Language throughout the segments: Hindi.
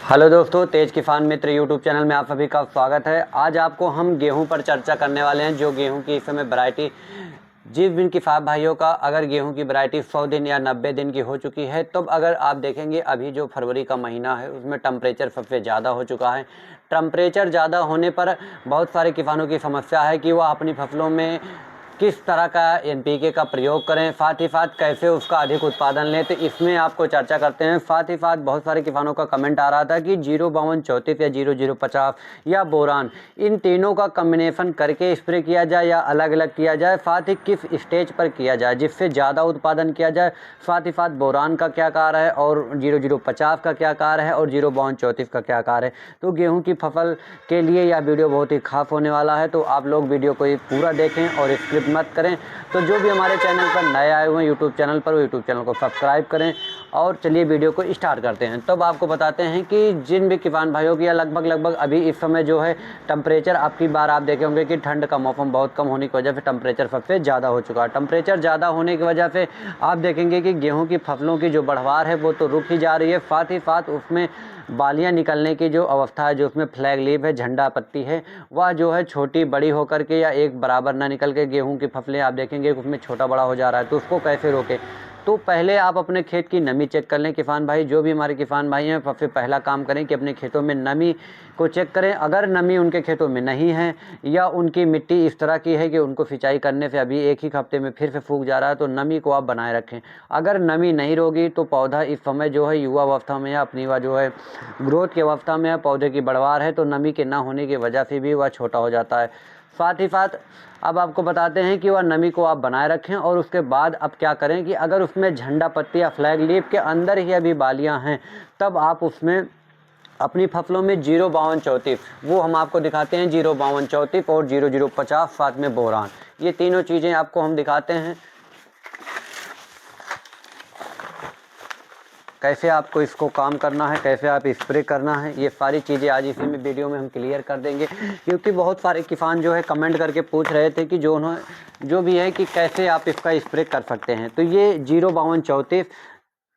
हेलो दोस्तों, तेज किसान मित्र यूट्यूब चैनल में आप सभी का स्वागत है। आज आपको हम गेहूं पर चर्चा करने वाले हैं। जो गेहूं की इस समय वैरायटी जिस दिन किसान भाइयों का अगर गेहूं की वैरायटी 100 दिन या 90 दिन की हो चुकी है, तब अगर आप देखेंगे अभी जो फरवरी का महीना है उसमें टेम्परेचर सबसे ज़्यादा हो चुका है। टेम्परेचर ज़्यादा होने पर बहुत सारे किसानों की समस्या है कि वह अपनी फसलों में किस तरह का एनपीके का प्रयोग करें, साथ ही साथ कैसे उसका अधिक उत्पादन लें। तो इसमें आपको चर्चा करते हैं। साथ ही साथ बहुत सारे किसानों का कमेंट आ रहा था कि 05234 या 0050 या बोरान, इन तीनों का कम्बिनेशन करके स्प्रे किया जाए या अलग अलग किया जाए, साथ ही किस स्टेज पर किया जाए जिससे ज़्यादा उत्पादन किया जाए। साथ ही साथ बोरान का क्या कार्य है और 0050 का क्या कार्य है और 05234 का क्या कार्य है। तो गेहूँ की फसल के लिए यह वीडियो बहुत ही खास होने वाला है, तो आप लोग वीडियो को पूरा देखें और स्क्रिप्ट मत करें। तो जो भी हमारे चैनल पर नए आए हुए हैं यूट्यूब चैनल पर, वो यूट्यूब चैनल को सब्सक्राइब करें। और चलिए वीडियो को स्टार्ट करते हैं। तब आपको बताते हैं कि जिन भी किसान भाइयों की लगभग अभी इस समय जो है टेम्परेचर, आपकी बार आप देखे होंगे कि ठंड का मौसम बहुत कम होने की वजह से टेम्परेचर सबसे ज़्यादा हो चुका है। टेम्परेचर ज़्यादा होने की वजह से आप देखेंगे कि गेहूँ की फसलों की जो बढ़वार है वो तो रुक ही जा रही है, साथ ही साथ उसमें बालियाँ निकलने की जो अवस्था है, जो उसमें फ्लैग लीफ है, झंडा पत्ती है, वह जो है छोटी बड़ी होकर के या एक बराबर ना निकल के गेहूं की फसलें आप देखेंगे उसमें छोटा बड़ा हो जा रहा है। तो उसको कैसे रोकें? तो पहले आप अपने खेत की नमी चेक कर लें। किसान भाई, जो भी हमारे किसान भाई हैं, सबसे पहला काम करें कि अपने खेतों में नमी को चेक करें। अगर नमी उनके खेतों में नहीं है या उनकी मिट्टी इस तरह की है कि उनको सिंचाई करने से अभी एक ही हफ्ते में फिर से सूख जा रहा है, तो नमी को आप बनाए रखें। अगर नमी नहीं रोगी तो पौधा इस समय जो है युवा अवस्था में या अपनी वह जो है ग्रोथ की अवस्था में है, पौधे की बढ़वार है, तो नमी के ना होने की वजह से भी वह छोटा हो जाता है। साथ ही साथ अब आपको बताते हैं कि वह नमी को आप बनाए रखें। और उसके बाद अब क्या करें कि अगर उसमें झंडा पत्ती या फ्लैग लीफ के अंदर ही अभी बालियां हैं, तब आप उसमें अपनी फसलों में 05234 वो हम आपको दिखाते हैं, 05234 और 0050 साथ में बोरान, ये तीनों चीज़ें आपको हम दिखाते हैं कैसे आपको इसको काम करना है, कैसे आप स्प्रे करना है। ये सारी चीज़ें आज इसी में वीडियो में हम क्लियर कर देंगे, क्योंकि बहुत सारे किसान जो है कमेंट करके पूछ रहे थे कि जो भी है कि कैसे आप इसका स्प्रे कर सकते हैं। तो ये 05234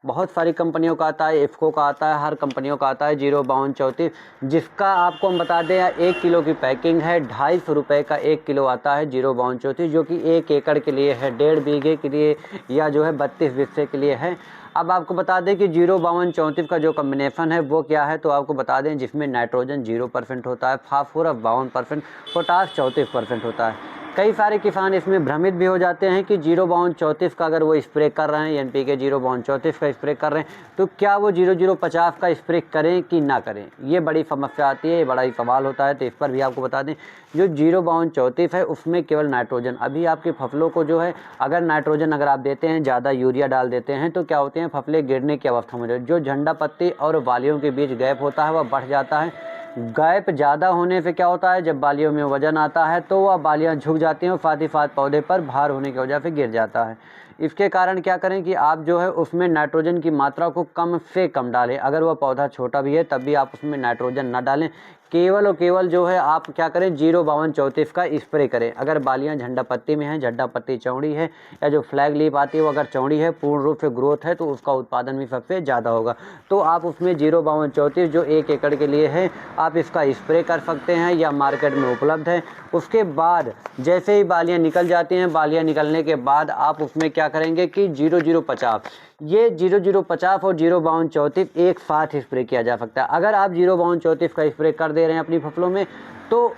बहुत सारी कंपनियों का आता है, इफ़को का आता है, हर कंपनियों का आता है 05234, जिसका आपको हम बता दें 1 किलो की पैकिंग है, 250 रुपये का 1 किलो आता है 05234, जो कि 1 एकड़ के लिए है, 1.5 बीघे के लिए या जो है 32 बिस्से के लिए है। अब आपको बता दें कि 05234 का जो कम्बिनेशन है वो क्या है, तो आपको बता दें जिसमें नाइट्रोजन 0% होता है, फास्फोरस 52%, पोटास 34% होता है। कई सारे किसान इसमें भ्रमित भी हो जाते हैं कि 05234 का अगर वो स्प्रे कर रहे हैं, एनपीके 05234 का स्प्रे कर रहे हैं, तो क्या वो 0050 का स्प्रे करें कि ना करें। ये बड़ी समस्या आती है, ये बड़ा ही सवाल होता है। तो इस पर भी आपको बता दें, जो 05234 है उसमें केवल नाइट्रोजन, अभी आपकी फसलों को जो है अगर नाइट्रोजन अगर आप देते हैं, ज़्यादा यूरिया डाल देते हैं, तो क्या होते हैं, फसलें गिरने की अवस्था में जो झंडा पत्ती और बालियों के बीच गैप होता है वह बढ़ जाता है। गैप ज़्यादा होने से क्या होता है, जब बालियों में वजन आता है तो वह बालियाँ झुक जाती हैं और साथ ही साथ पौधे पर भार होने की वजह से गिर जाता है। इसके कारण क्या करें कि आप जो है उसमें नाइट्रोजन की मात्रा को कम से कम डालें। अगर वह पौधा छोटा भी है तब भी आप उसमें नाइट्रोजन ना डालें। केवल और केवल जो है आप क्या करें, 05234 का स्प्रे करें। अगर बालियाँ झंडा पत्ती में हैं, झंडा पत्ती चौड़ी है या जो फ्लैग लीफ आती है वो अगर चौड़ी है, पूर्ण रूप से ग्रोथ है, तो उसका उत्पादन भी सबसे ज़्यादा होगा। तो आप उसमें 05234 जो 1 एकड़ के लिए है, आप इसका स्प्रे कर सकते हैं या मार्केट में उपलब्ध है। उसके बाद जैसे ही बालियाँ निकल जाती हैं, बालियाँ निकलने के बाद आप उसमें क्या करेंगे कि 0050, ये 0050 और 05234 एक साथ स्प्रे किया जा सकता है। अगर आप 05234 का स्प्रे कर दे रहे हैं अपनी फसलों में, तो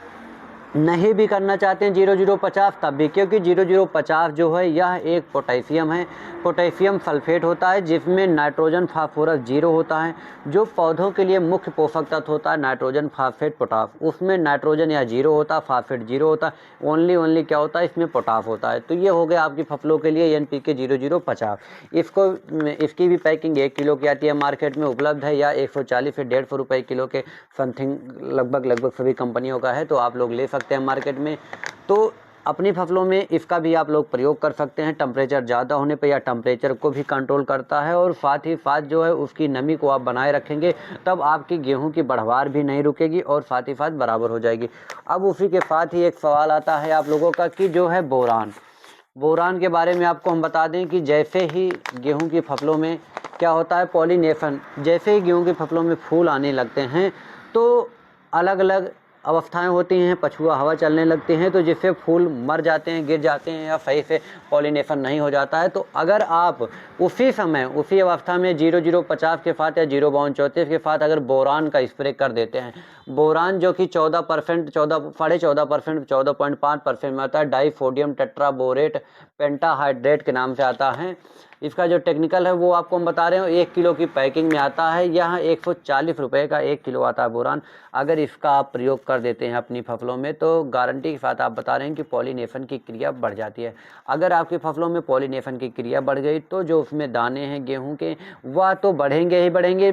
नहीं भी करना चाहते हैं 0050 तब भी, क्योंकि 0050 जो है यह एक पोटेशियम है, पोटेशियम सल्फेट होता है, जिसमें नाइट्रोजन फास्फोरस 0 होता है। जो पौधों के लिए मुख्य पोषक तत्व होता है नाइट्रोजन फास्फेट पोटास, उसमें नाइट्रोजन या 0 होता है, फास्फेट 0 होता है, ओनली क्या होता है, इसमें पोटास होता है। तो ये हो गया आपकी फसलों के लिए एनपीके 0050। इसकी भी पैकिंग 1 किलो की आती है, मार्केट में उपलब्ध है, या 140 से 150 रुपये किलो के समथिंग लगभग सभी कंपनियों का है, तो आप लोग ले सकते हैं मार्केट में। तो अपनी फसलों में इसका भी आप लोग प्रयोग कर सकते हैं। टेम्परेचर ज़्यादा होने पर या टेम्परेचर को भी कंट्रोल करता है, और साथ ही साथ जो है उसकी नमी को आप बनाए रखेंगे, तब आपकी गेहूं की बढ़वार भी नहीं रुकेगी और साथ ही साथ बराबर हो जाएगी। अब उसी के साथ ही एक सवाल आता है आप लोगों का कि जो है बोरान के बारे में आपको हम बता दें कि जैसे ही गेहूं की फसलों में क्या होता है, पॉलिनेशन, जैसे ही गेहूँ की फसलों में फूल आने लगते हैं तो अलग अलग अवस्थाएं होती हैं, पछुआ हवा चलने लगती हैं, तो जिससे फूल मर जाते हैं, गिर जाते हैं या सही से पॉलिनेशन नहीं हो जाता है। तो अगर आप उसी समय उसी अवस्था में 0050 के साथ या 05234 के साथ अगर बोरान का स्प्रे कर देते हैं, बोरान जो कि 14%, 14.5%, 14.5% में आता है, डाइफोडियम टेट्राबोरेट पेंटाहाइड्रेट के नाम से आता है। इसका जो टेक्निकल है वो आपको हम बता रहे हैं, 1 किलो की पैकिंग में आता है। यहाँ 140 रुपये का 1 किलो आता है बोरान। अगर इसका आप प्रयोग कर देते हैं अपनी फसलों में तो गारंटी के साथ आप बता रहे हैं कि पॉलिनेशन की क्रिया बढ़ जाती है। अगर आपकी फसलों में पॉलिनेशन की क्रिया बढ़ गई तो जो उसमें दाने हैं गेहूं के वह तो बढ़ेंगे ही बढ़ेंगे,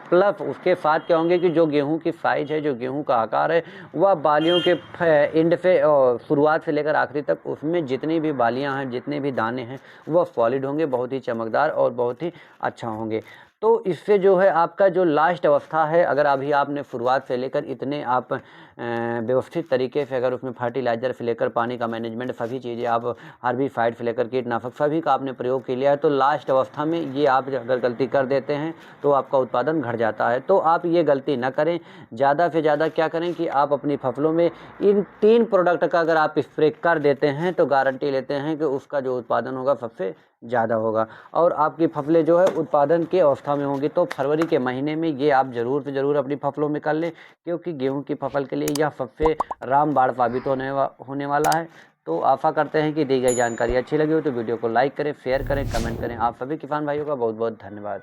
प्लस उसके साथ क्या होंगे कि जो गेहूं की साइज है, जो गेहूं का आकार है, वह बालियों के एंड से शुरुआत से लेकर आखिरी तक उसमें जितनी भी बालियां हैं, जितने भी दाने हैं, वह सॉलिड होंगे, बहुत ही चमकदार और बहुत ही अच्छा होंगे। तो इससे जो है आपका जो लास्ट अवस्था है, अगर अभी आपने शुरुआत से लेकर इतने आप व्यवस्थित तरीके से अगर उसमें फर्टिलाइज़र से लेकर पानी का मैनेजमेंट सभी चीज़ें आप हर्बिसाइड से लेकर कीटनाशक सभी का आपने प्रयोग कर लिया है, तो लास्ट अवस्था में ये आप अगर गलती कर देते हैं तो आपका उत्पादन घट जाता है। तो आप ये गलती ना करें, ज़्यादा से ज़्यादा क्या करें कि आप अपनी फसलों में इन 3 प्रोडक्ट का अगर आप स्प्रे कर देते हैं तो गारंटी लेते हैं कि उसका जो उत्पादन होगा सबसे ज़्यादा होगा और आपकी फसलें जो है उत्पादन के अवस्था में होंगी। तो फरवरी के महीने में ये आप ज़रूर से ज़रूर अपनी फसलों में कर लें, क्योंकि गेहूं की फसल के लिए यह सबसे रामबाण साबित होने वाला है। तो आशा करते हैं कि दी गई जानकारी अच्छी लगी हो तो वीडियो को लाइक करें, शेयर करें, कमेंट करें। आप सभी किसान भाइयों का बहुत बहुत धन्यवाद।